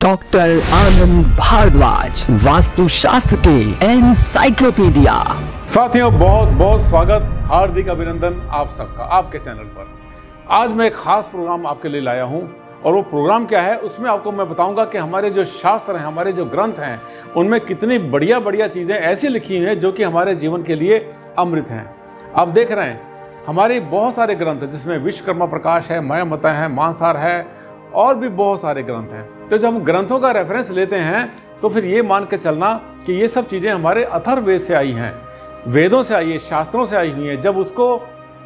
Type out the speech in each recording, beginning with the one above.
Doctor Anand Bhardwaj, वास्तुशास्त्र के encyclopedia. साथियों, बहुत बहुत स्वागत, हार्दिक अभिनंदन आप सबका आपके चैनल पर। आज मैं एक खास प्रोग्राम आपके लिए लाया हूं और वो प्रोग्राम क्या है, उसमें आपको मैं बताऊंगा कि हमारे जो शास्त्र हैं, हमारे जो ग्रंथ हैं, उनमें कितनी बढ़िया बढ़िया चीज़ें ऐसी लिखी हैं जो कि हमारे जीवन के लिए अमृत हैं। आप देख रहे हैं हमारे बहुत सारे ग्रंथ हैं, जिसमें विश्वकर्मा प्रकाश है, मयमता है, मांसाहार है और भी बहुत सारे ग्रंथ हैं। तो जब हम ग्रंथों का रेफरेंस लेते हैं तो फिर ये मान के चलना कि ये सब चीज़ें हमारे अथर्ववेद से आई हैं, वेदों से आई है, शास्त्रों से आई हुई हैं। जब उसको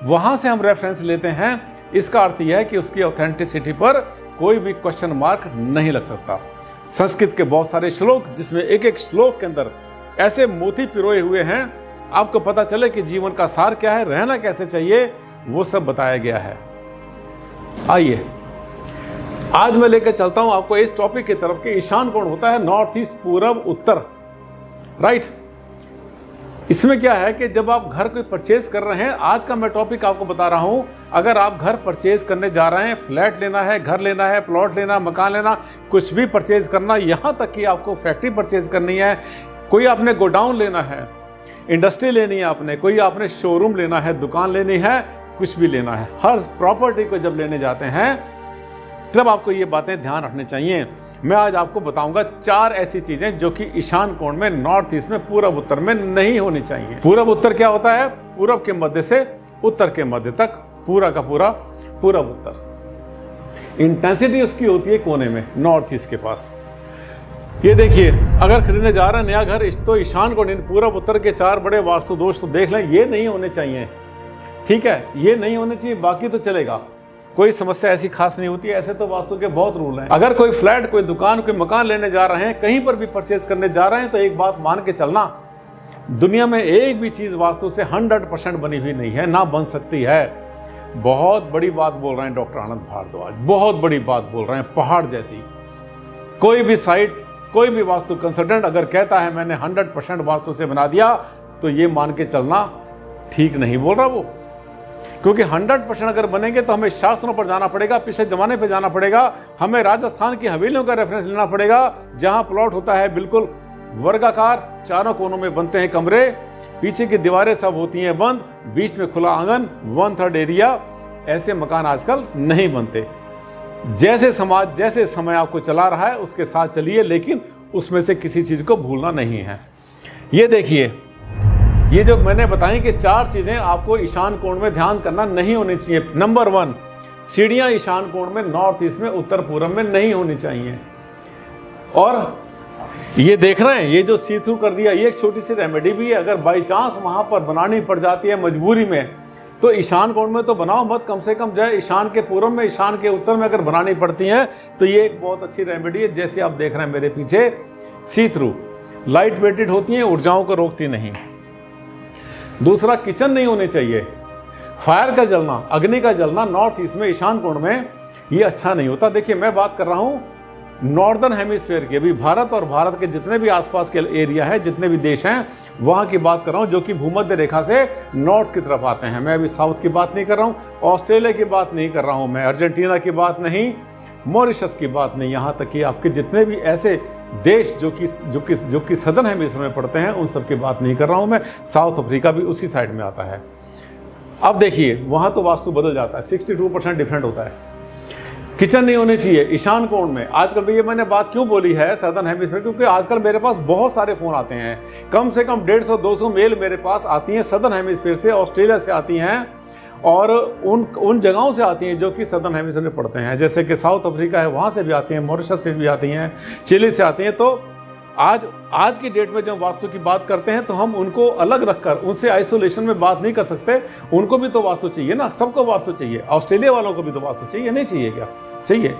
वहाँ से हम रेफरेंस लेते हैं, इसका अर्थ यह है कि उसकी ऑथेंटिसिटी पर कोई भी क्वेश्चन मार्क नहीं लग सकता। संस्कृत के बहुत सारे श्लोक, जिसमें एक एक श्लोक के अंदर ऐसे मोती पिरोए हुए हैं, आपको पता चले कि जीवन का सार क्या है, रहना कैसे चाहिए, वो सब बताया गया है। आइए आज मैं लेकर चलता हूं आपको इस टॉपिक की तरफ कि ईशान कौन होता है, नॉर्थ ईस्ट, पूरब, उत्तर, राइट। इसमें क्या है कि जब आप घर कोई परचेज कर रहे हैं, आज का मैं टॉपिक आपको बता रहा हूं, अगर आप घर परचेज करने जा रहे हैं, फ्लैट लेना है, घर लेना है, प्लॉट लेना, मकान लेना, कुछ भी परचेज करना, यहां तक कि आपको फैक्ट्री परचेज करनी है, कोई आपने गोडाउन लेना है, इंडस्ट्री लेनी है, आपने कोई आपने शोरूम लेना है, दुकान लेनी है, कुछ भी लेना है, हर प्रॉपर्टी को जब लेने जाते हैं तब आपको ये बातें ध्यान रखनी चाहिए। मैं आज आपको बताऊंगा 4 ऐसी चीजें जो कि ईशान कोण में, नॉर्थ ईस्ट में, पूरब उत्तर में नहीं होनी चाहिए। पूरब उत्तर क्या होता है? पूरब के मध्य से उत्तर के मध्य तक पूरा का पूरा पूरब उत्तर। इंटेंसिटी उसकी होती है कोने में, नॉर्थ ईस्ट के पास। ये देखिए, अगर खरीदने जा रहे हैं नया घर, तो ईशान कोण पूरब उत्तर के 4 बड़े वास्तु दोष तो देख लें, ये नहीं होने चाहिए, ठीक है, ये नहीं होने चाहिए, बाकी तो चलेगा, कोई समस्या ऐसी खास नहीं होती है। ऐसे तो वास्तु के बहुत रूल हैं। अगर कोई फ्लैट, कोई दुकान, कोई मकान लेने जा रहे हैं, कहीं पर भी परचेज करने जा रहे हैं, तो एक बात मान के चलना, दुनिया में एक भी चीज वास्तु से 100% बनी हुई नहीं है, ना बन सकती है। बहुत बड़ी बात बोल रहे हैं डॉक्टर आनंद भारद्वाज, बहुत बड़ी बात बोल रहे हैं, पहाड़ जैसी। कोई भी साइट, कोई भी वास्तु कंसल्टेंट अगर कहता है मैंने 100% वास्तु से बना दिया, तो ये मान के चलना ठीक नहीं बोल रहा वो, क्योंकि 100% अगर बनेंगे तो हमें शास्त्रों पर जाना पड़ेगा, पिछले जमाने पे जाना पड़ेगा, हमें राजस्थान की हवेलियों का रेफरेंस लेना पड़ेगा, जहां प्लॉट होता है बिल्कुल वर्गाकार, चारों कोनों में बनते हैं कमरे, पीछे की दीवारें सब होती हैं बंद, बीच में खुला आंगन, 1/3 एरिया। ऐसे मकान आजकल नहीं बनते। जैसे समाज, जैसे समय आपको चला रहा है उसके साथ चलिए, लेकिन उसमें से किसी चीज को भूलना नहीं है। ये देखिए, ये जो मैंने बताई कि 4 चीजें आपको ईशान कोण में ध्यान करना नहीं होनी चाहिए। नंबर 1, सीढ़ियां ईशान कोण में, नॉर्थ ईस्ट में, उत्तर पूर्व में नहीं होनी चाहिए। और ये देख रहे हैं, ये जो सी थ्रू कर दिया, ये एक छोटी सी रेमेडी भी है। अगर बाई चांस वहां पर बनानी पड़ जाती है मजबूरी में, तो ईशान कोण में तो बनाओ मत, कम से कम जाए ईशान के पूर्व में, ईशान के उत्तर में अगर बनानी पड़ती है तो ये एक बहुत अच्छी रेमेडी है। जैसे आप देख रहे हैं मेरे पीछे, सी थ्रू, लाइट वेटेड होती है, ऊर्जाओं को रोकती नहीं। दूसरा, किचन नहीं होनी चाहिए। फायर का जलना, अग्नि का जलना नॉर्थ ईस्ट में, ईशान कोण में, ये अच्छा नहीं होता। देखिए, मैं बात कर रहा हूं नॉर्दर्न हेमिस्फीयर की, अभी भारत और भारत के जितने भी आसपास के एरिया है, जितने भी देश हैं, वहां की बात कर रहा हूं, जो कि भूमध्य रेखा से नॉर्थ की तरफ आते हैं। मैं अभी साउथ की बात नहीं कर रहा हूं, ऑस्ट्रेलिया की बात नहीं कर रहा हूं, मैं अर्जेंटीना की बात नहीं, मॉरिशस की बात नहीं, यहां तक कि आपके जितने भी ऐसे देश जो कि सदर्न हेमिस्फीयर में पड़ते हैं, उन सब की बात नहीं कर रहा हूं मैं। साउथ अफ्रीका भी उसी साइड में आता है। अब देखिए, वहां तो वास्तु बदल जाता है, 62% डिफरेंट होता है। किचन नहीं होनी चाहिए ईशान कोण में। आजकल भी ये मैंने बात क्यों बोली है सदर्न हेमिस्फीयर, क्योंकि आजकल मेरे पास बहुत सारे फोन आते हैं, कम से कम 150-200 मेल मेरे पास आती हैं सदर्न हेमिस्फीयर से, ऑस्ट्रेलिया से आती हैं, और उन जगहों से आती हैं जो कि सदर्न हेमिस्फीयर में पड़ते हैं, जैसे कि साउथ अफ्रीका है, वहाँ से भी आती हैं, मॉरिशस से भी आती हैं, चिली से आती हैं। तो आज की डेट में जब वास्तु की बात करते हैं तो हम उनको अलग रखकर, उनसे आइसोलेशन में बात नहीं कर सकते। उनको भी तो वास्तु चाहिए ना, सबको वास्तु चाहिए। ऑस्ट्रेलिया वालों को भी तो वास्तु चाहिए, नहीं चाहिए क्या? चाहिए।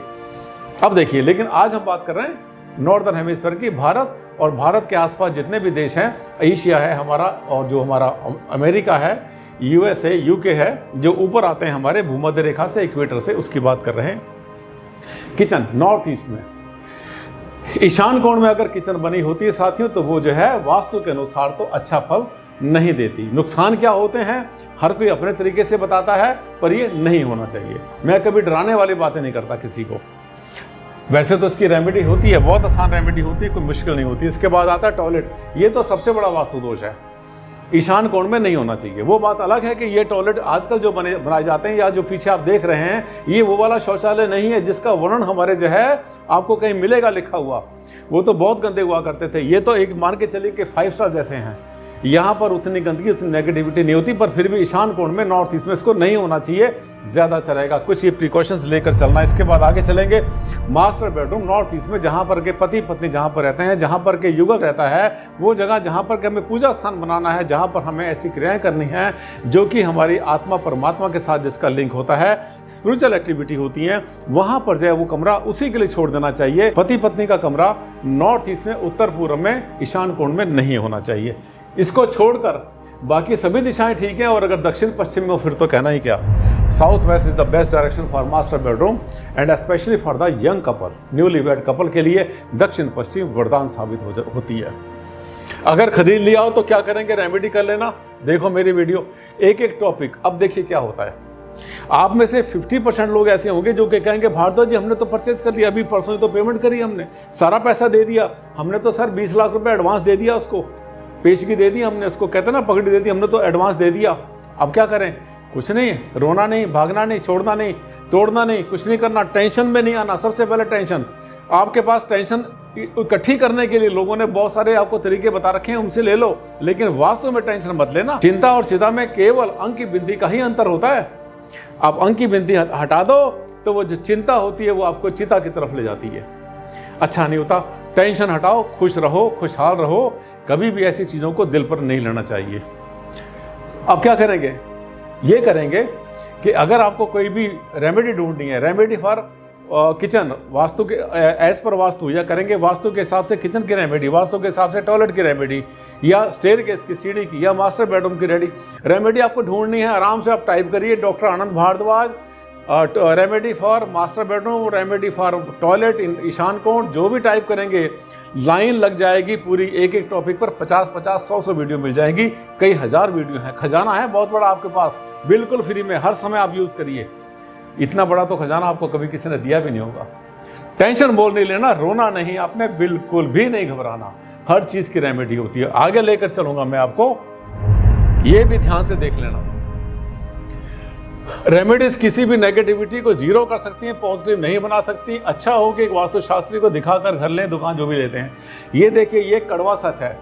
अब देखिए, लेकिन आज हम बात कर रहे हैं नॉर्दर्न हेमिस्फीयर की, भारत और भारत के आसपास जितने भी देश हैं, एशिया है हमारा, और जो हमारा अमेरिका है, यूएस है, यूके है, जो ऊपर आते हैं हमारे भूमध्य रेखा से, इक्वेटर से, उसकी बात कर रहे हैं। किचन नॉर्थ ईस्ट में, ईशान कोण में अगर किचन बनी होती है साथियों, तो वो जो है वास्तु के अनुसार तो अच्छा फल नहीं देती। नुकसान क्या होते हैं हर कोई अपने तरीके से बताता है, पर ये नहीं होना चाहिए। मैं कभी डराने वाली बातें नहीं करता किसी को। वैसे तो इसकी रेमेडी होती है, बहुत आसान रेमेडी होती है, कोई मुश्किल नहीं होती। इसके बाद आता है टॉयलेट। ये तो सबसे बड़ा वास्तु दोष है, ईशान कोण में नहीं होना चाहिए। वो बात अलग है कि ये टॉयलेट आजकल जो बनाए जाते हैं या जो पीछे आप देख रहे हैं, ये वो वाला शौचालय नहीं है जिसका वर्णन हमारे जो है आपको कहीं मिलेगा लिखा हुआ। वो तो बहुत गंदे हुआ करते थे। ये तो एक मान के चलिए कि 5 स्टार जैसे हैं। यहाँ पर उतनी गंदगी, उतनी नेगेटिविटी नहीं होती, पर फिर भी ईशान कोण में, नॉर्थ ईस्ट में इसको नहीं होना चाहिए, ज़्यादा अच्छा रहेगा। कुछ ये प्रिकॉशंस लेकर चलना। इसके बाद आगे चलेंगे। मास्टर बेडरूम नॉर्थ ईस्ट में, जहाँ पर के पति पत्नी जहाँ पर रहते हैं, जहाँ पर के युगल रहता है, वो जगह जहाँ पर के हमें पूजा स्थान बनाना है, जहाँ पर हमें ऐसी क्रियाएं करनी है जो कि हमारी आत्मा परमात्मा के साथ जिसका लिंक होता है, स्पिरिचुअल एक्टिविटी होती है, वहाँ पर जो है वो कमरा उसी के लिए छोड़ देना चाहिए। पति पत्नी का कमरा नॉर्थ ईस्ट में, उत्तर पूर्व में, ईशान कोण में नहीं होना चाहिए। इसको छोड़कर बाकी सभी दिशाएं ठीक हैं। और अगर दक्षिण पश्चिम में हो फिर तो कहना ही क्या। South west is the best direction for master bedroom and specially for the young couple, newly wed couple के लिए दक्षिण पश्चिम वरदान साबित होती है। अगर खरीद लिया हो तो क्या करेंगे, रेमेडी कर लेना। देखो मेरी वीडियो, एक एक टॉपिक। अब देखिए क्या होता है। आप में से 50% लोग ऐसे होंगे जो कि कहेंगे भारद्वाज जी हमने तो परचेज कर लिया, अभी परसों ही तो पेमेंट करी, हमने सारा पैसा दे दिया, हमने तो सर 20 लाख रुपए एडवांस दे दिया, उसको पेशगी दे दी हमने, उसको कहते ना पगड़ी दे दी, हमने तो एडवांस दे दिया। अब क्या करें? कुछ नहीं, रोना नहीं, भागना नहीं, छोड़ना नहीं, तोड़ना नहीं, कुछ नहीं करना, टेंशन में नहीं आना। सबसे पहले टेंशन, आपके पास टेंशन इकट्ठी करने के लिए लोगों ने बहुत सारे आपको तरीके बता रखे हैं, उनसे ले लो, लेकिन वास्तव में टेंशन मत लेना। चिंता और चिता में केवल अंक की बिंदी का ही अंतर होता है। आप अंक की बिंदी हटा दो तो वो जो चिंता होती है वो आपको चिता की तरफ ले जाती है, अच्छा नहीं होता। टेंशन हटाओ, खुश रहो, खुशहाल रहो, कभी भी ऐसी चीज़ों को दिल पर नहीं लेना चाहिए। अब क्या करेंगे? ये करेंगे कि अगर आपको कोई भी रेमेडी ढूंढनी है, रेमेडी फॉर किचन, वास्तु के एज पर वास्तु, या करेंगे वास्तु के हिसाब से किचन की रेमेडी, वास्तु के हिसाब से टॉयलेट की रेमेडी, या स्टेयरकेस की, सीढ़ी की, या मास्टर बेडरूम की रेमेडी आपको ढूंढनी है, आराम से आप टाइप करिए doctor Anand Bhardwaj, remedy for master bedroom, remedy for toilet in ईशान कोण, जो भी टाइप करेंगे लाइन लग जाएगी पूरी। एक एक टॉपिक पर 50-50, 100 वीडियो मिल जाएगी, कई हजार वीडियो हैं। खजाना है बहुत बड़ा आपके पास, बिल्कुल फ्री में, हर समय आप यूज करिए। इतना बड़ा तो खजाना आपको कभी किसी ने दिया भी नहीं होगा। टेंशन बोल नहीं लेना, रोना नहीं, आपने बिल्कुल भी नहीं घबराना, हर चीज की रेमेडी होती है। आगे लेकर चलूंगा मैं आपको, ये भी ध्यान से देख लेना। रेमेडीज किसी भी नेगेटिविटी को जीरो कर सकती हैं, पॉजिटिव नहीं बना सकती। अच्छा हो कि एक वास्तुशास्त्री को दिखाकर घर लें, दुकान जो भी लेते हैं। ये देखिए, ये कड़वा सच है,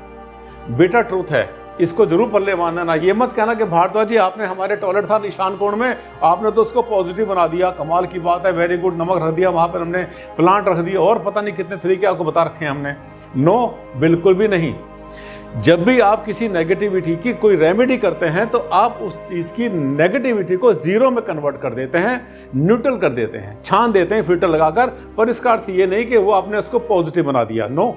बिटर ट्रूथ है, इसको जरूर पल्ले बांधना। ये मत कहना कि भारद्वाज जी आपने हमारे टॉयलेट था ईशान कोण में, आपने तो उसको पॉजिटिव बना दिया, कमाल की बात है, वेरी गुड, नमक रख दिया वहां पर, हमने प्लांट रख दिया, और पता नहीं कितने तरीके आपको बता रखे हैं हमने। नो, बिल्कुल भी नहीं। जब भी आप किसी नेगेटिविटी की कोई रेमेडी करते हैं तो आप उस चीज की नेगेटिविटी को जीरो में कन्वर्ट कर देते हैं, न्यूट्रल कर देते हैं, छान देते हैं फिल्टर लगाकर। पर इसका अर्थ ये नहीं कि वो आपने उसको पॉजिटिव बना दिया। नो,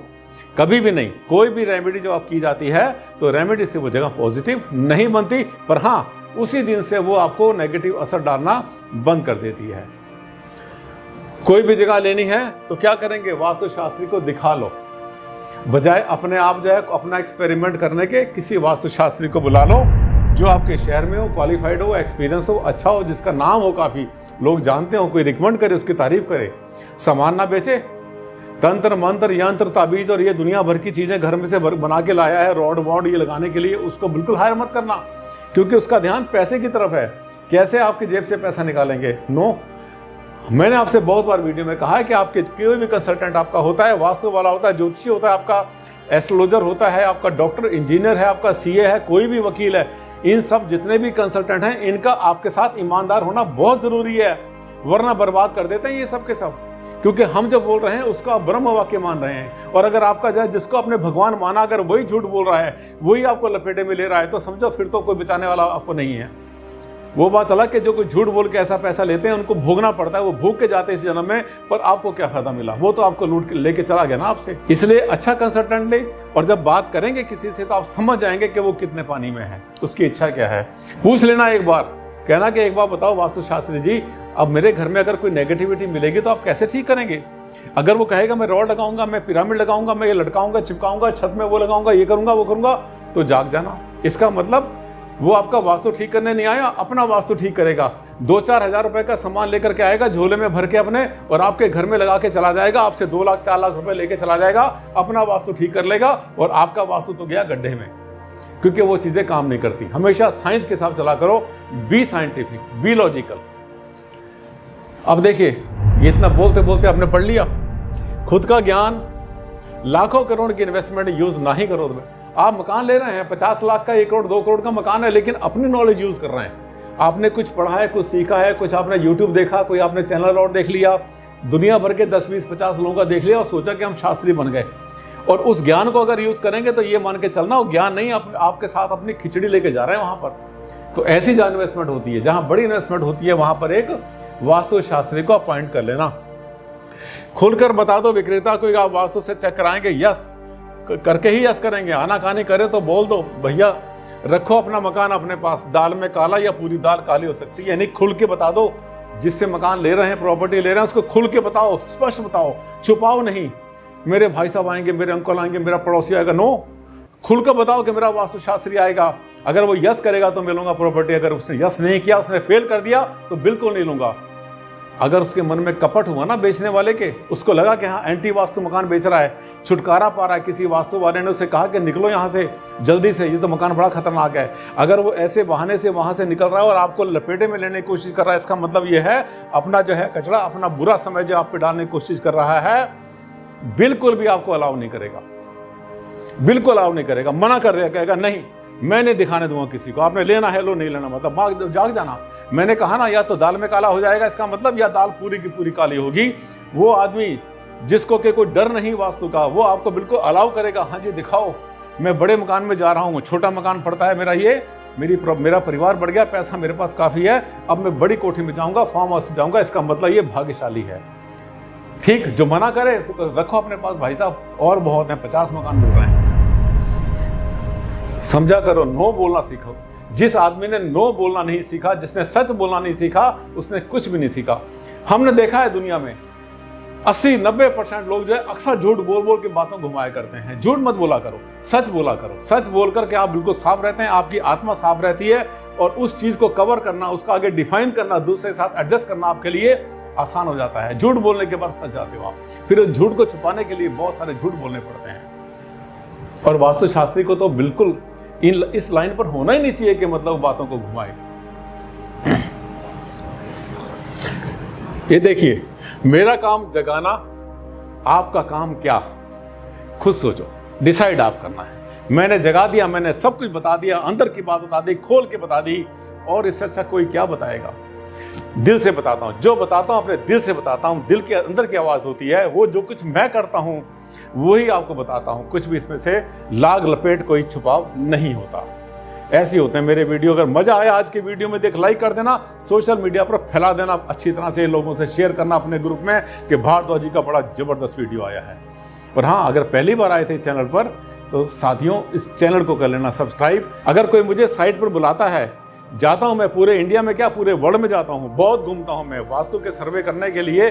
कभी भी नहीं। कोई भी रेमेडी जब आप की जाती है तो रेमेडी से वो जगह पॉजिटिव नहीं बनती, पर हाँ उसी दिन से वो आपको नेगेटिव असर डालना बंद कर देती है। कोई भी जगह लेनी है तो क्या करेंगे, वास्तुशास्त्री को दिखा लो, बजाय अपने आप जो है अपना एक्सपेरिमेंट करने के, किसी वास्तुशास्त्री को बुला लो जो आपके शहर में हो, क्वालिफाइड हो, एक्सपीरियंस हो, अच्छा हो, जिसका नाम हो, काफ़ी लोग जानते हो, कोई रिकमेंड करे, उसकी तारीफ करे। सामान ना बेचे, तंत्र मंत्र यंत्र ताबीज और ये दुनिया भर की चीज़ें घर में से बना के लाया है, रॉड वॉड ये लगाने के लिए, उसको बिल्कुल हायर मत करना, क्योंकि उसका ध्यान पैसे की तरफ है। कैसे आपकी जेब से पैसा निकालेंगे? नो। मैंने आपसे बहुत बार वीडियो में कहा है कि आपके कोई भी कंसल्टेंट आपका होता है, वास्तु वाला होता है, ज्योतिषी होता है, आपका एस्ट्रोलॉजर होता है, आपका डॉक्टर, इंजीनियर है, आपका सीए है, कोई भी वकील है, इन सब जितने भी कंसल्टेंट हैं, इनका आपके साथ ईमानदार होना बहुत ज़रूरी है, वरना बर्बाद कर देते हैं ये सब के सब। क्योंकि हम जो बोल रहे हैं उसको आप ब्रह्म वाक्य मान रहे हैं, और अगर आपका जो जिसको आपने भगवान माना अगर वही झूठ बोल रहा है, वही आपको लपेटे में ले रहा है, तो समझो फिर तो कोई बचाने वाला आपको नहीं है। वो बात अलग कि जो कोई झूठ बोल के ऐसा पैसा लेते हैं उनको भोगना पड़ता है, वो भोग के जाते हैं इस जन्म में, पर आपको क्या फायदा मिला? वो तो आपको लूट के लेके चला गया ना आपसे। इसलिए अच्छा कंसल्टेंट ले, और जब बात करेंगे किसी से तो आप समझ जाएंगे कि वो कितने पानी में है, उसकी इच्छा क्या है। पूछ लेना एक बार, कहना कि एक बार बताओ वास्तुशास्त्री जी, अब मेरे घर में अगर कोई नेगेटिविटी मिलेगी तो आप कैसे ठीक करेंगे? अगर वो कहेगा मैं रॉड लगाऊंगा, मैं पिरामिड लगाऊंगा, मैं ये लटकाऊंगा, चिपकाऊंगा, छत में वो लगाऊंगा, ये करूंगा, वो करूंगा, तो जाग जाना। इसका मतलब वो आपका वास्तु ठीक करने नहीं आया, अपना वास्तु ठीक करेगा। 2-4 हज़ार रुपए का सामान लेकर के आएगा झोले में भर के अपने, और आपके घर में लगा के चला जाएगा, आपसे 2 लाख 4 लाख रुपए लेके चला जाएगा, अपना वास्तु ठीक कर लेगा, और आपका वास्तु तो गया गड्ढे में, क्योंकि वो चीजें काम नहीं करती। हमेशा साइंस के साथ चला करो, बी साइंटिफिक, बी लॉजिकल। अब देखिए, ये इतना बोलते बोलते आपने पढ़ लिया। खुद का ज्ञान, लाखों करोड़ की इन्वेस्टमेंट यूज ना ही करो। आप मकान ले रहे हैं, 50 लाख का 1 करोड़ 2 करोड़ का मकान है, लेकिन अपनी नॉलेज यूज कर रहे हैं। आपने कुछ पढ़ा है, कुछ सीखा है, कुछ आपने यूट्यूब देखा, कोई आपने चैनल और देख लिया, दुनिया भर के 10 20 50 लोगों का देख लिया और सोचा कि हम शास्त्री बन गए। और उस ज्ञान को अगर यूज करेंगे तो ये मान के चलना वो ज्ञान नहीं, आपके साथ अपनी खिचड़ी लेके जा रहे हैं वहां पर। तो ऐसी जहां इन्वेस्टमेंट होती है, जहां बड़ी इन्वेस्टमेंट होती है, वहां पर एक वास्तु शास्त्री को अपॉइंट कर लेना। खुलकर बता दो विक्रेता को, आप वास्तु से चेक कराएंगे, यस करके ही यस करेंगे। आनाकानी करे तो बोल दो भैया रखो अपना मकान अपने पास, दाल में काला या पूरी दाल काली हो सकती है, यानी खुल के बता दो। जिससे मकान ले रहे हैं, प्रॉपर्टी ले रहे हैं, उसको खुल के बताओ, स्पष्ट बताओ, छुपाओ नहीं। मेरे भाई साहब आएंगे, मेरे अंकल आएंगे, मेरा पड़ोसी आएगा, नो, खुलकर बताओ कि मेरा वास्तुशास्त्री आएगा। अगर वो यस करेगा तो मैं लूंगा प्रॉपर्टी, अगर उसने यस नहीं किया, उसने फेल कर दिया तो बिल्कुल नहीं लूंगा। अगर उसके मन में कपट हुआ ना बेचने वाले के, उसको लगा कि हाँ एंटी वास्तु मकान बेच रहा है, छुटकारा पा रहा है, किसी वास्तु वाले ने उसे कहा कि निकलो यहाँ से जल्दी से, ये तो मकान बड़ा खतरनाक है। अगर वो ऐसे बहाने से वहां से निकल रहा है और आपको लपेटे में लेने की कोशिश कर रहा है, इसका मतलब ये है अपना जो है कचरा, अपना बुरा समय जो आप पे डालने की कोशिश कर रहा है, बिल्कुल भी आपको अलाउ नहीं करेगा, बिल्कुल अलाउ नहीं करेगा, मना कर देगा, कहेगा नहीं मैं नहीं दिखाने दूंगा किसी को, आपने लेना है लो, नहीं लेना मतलब जाग जाना। मैंने कहा ना, या तो दाल में काला हो जाएगा, इसका मतलब या दाल पूरी की पूरी काली होगी। वो आदमी जिसको के कोई डर नहीं वास्तु का, वो आपको बिल्कुल अलाउ करेगा, हाँ जी दिखाओ, मैं बड़े मकान में जा रहा हूँ, छोटा मकान पड़ता है मेरा, ये मेरा परिवार बढ़ गया, पैसा मेरे पास काफी है, अब मैं बड़ी कोठी में जाऊंगा, फार्म हाउस में जाऊंगा, इसका मतलब ये भाग्यशाली है। ठीक, जो मना करे रखो अपने पास भाई साहब, और बहुत है, 50 मकान मिल रहे हैं। समझा करो, नो बोलना सीखो। जिस आदमी ने नो बोलना नहीं सीखा, जिसने सच बोलना नहीं सीखा, उसने कुछ भी नहीं सीखा। हमने देखा है दुनिया में 80-90% लोग जो है अक्सर झूठ बोल बोल के बातों घुमाया करते हैं। झूठ मत बोला करो, सच बोला करो। सच बोल करके आप बिल्कुल साफ रहते हैं, आपकी आत्मा साफ रहती है, और उस चीज को कवर करना, उसका आगे डिफाइन करना, दूसरे के साथ एडजस्ट करना आपके लिए आसान हो जाता है। झूठ बोलने के बाद फंस जाते हो आप, फिर उस झूठ को छुपाने के लिए बहुत सारे झूठ बोलने पड़ते हैं। और वास्तुशास्त्री को तो बिल्कुल इस लाइन पर होना ही नहीं चाहिए कि मतलब बातों को घुमाए। ये देखिए, मेरा काम जगाना, आपका काम क्या, खुद सोचो, डिसाइड आप करना है। मैंने जगा दिया, मैंने सब कुछ बता दिया, अंदर की बात बता दी, खोल के बता दी, और इससे अच्छा कोई क्या बताएगा। दिल से बताता हूं, जो बताता हूं अपने दिल से बताता हूं, दिल के अंदर की आवाज होती है, वो जो कुछ मैं करता हूं वही आपको बताता हूं। कुछ भी इसमें से लाग लपेट कोई छुपाव नहीं होता। ऐसे होते हैं मेरे वीडियो। अगर मजा आया आज के वीडियो में, देख लाइक कर देना, सोशल मीडिया पर फैला देना, अच्छी तरह से लोगों से शेयर करना अपने ग्रुप में कि भारद्वाज जी का बड़ा जबरदस्त वीडियो आया है। और हाँ, अगर पहली बार आए थे चैनल पर तो साथियों इस चैनल को कर लेना सब्सक्राइब। अगर कोई मुझे साइट पर बुलाता है, जाता हूं मैं पूरे इंडिया में, क्या पूरे वर्ल्ड में जाता हूं, बहुत घूमता हूं मैं, वास्तु के सर्वे करने के लिए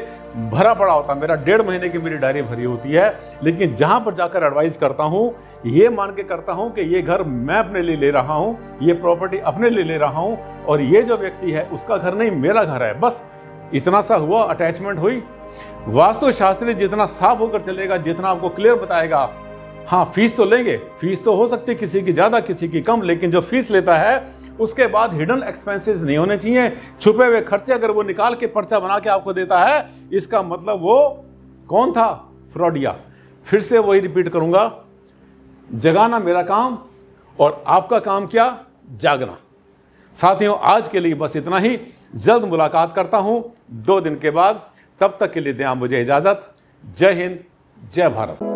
भरा पड़ा होता है मेरा, 1.5 महीने की मेरी डायरी भरी होती है। लेकिन जहां पर जाकर एडवाइस करता हूं, ये मान के करता हूं कि ये घर मैं अपने लिए ले रहा हूं, ये प्रॉपर्टी अपने लिए ले रहा हूं, और ये जो व्यक्ति है उसका घर नहीं, मेरा घर है। बस इतना सा हुआ, अटैचमेंट हुई। वास्तुशास्त्री जितना साफ होकर चलेगा, जितना आपको क्लियर बताएगा, हाँ फीस तो लेंगे, फीस तो हो सकती है किसी की ज्यादा किसी की कम, लेकिन जो फीस लेता है उसके बाद हिडन एक्सपेंसेस नहीं होने चाहिए, छुपे हुए खर्चे अगर वो निकाल के पर्चा बना के आपको देता है, इसका मतलब वो कौन था, फ्रॉडिया। फिर से वही रिपीट करूंगा, जगाना मेरा काम और आपका काम क्या, जागना। साथियों आज के लिए बस इतना ही, जल्द मुलाकात करता हूं 2 दिन के बाद, तब तक के लिए दें आप मुझे इजाजत। जय हिंद, जय भारत।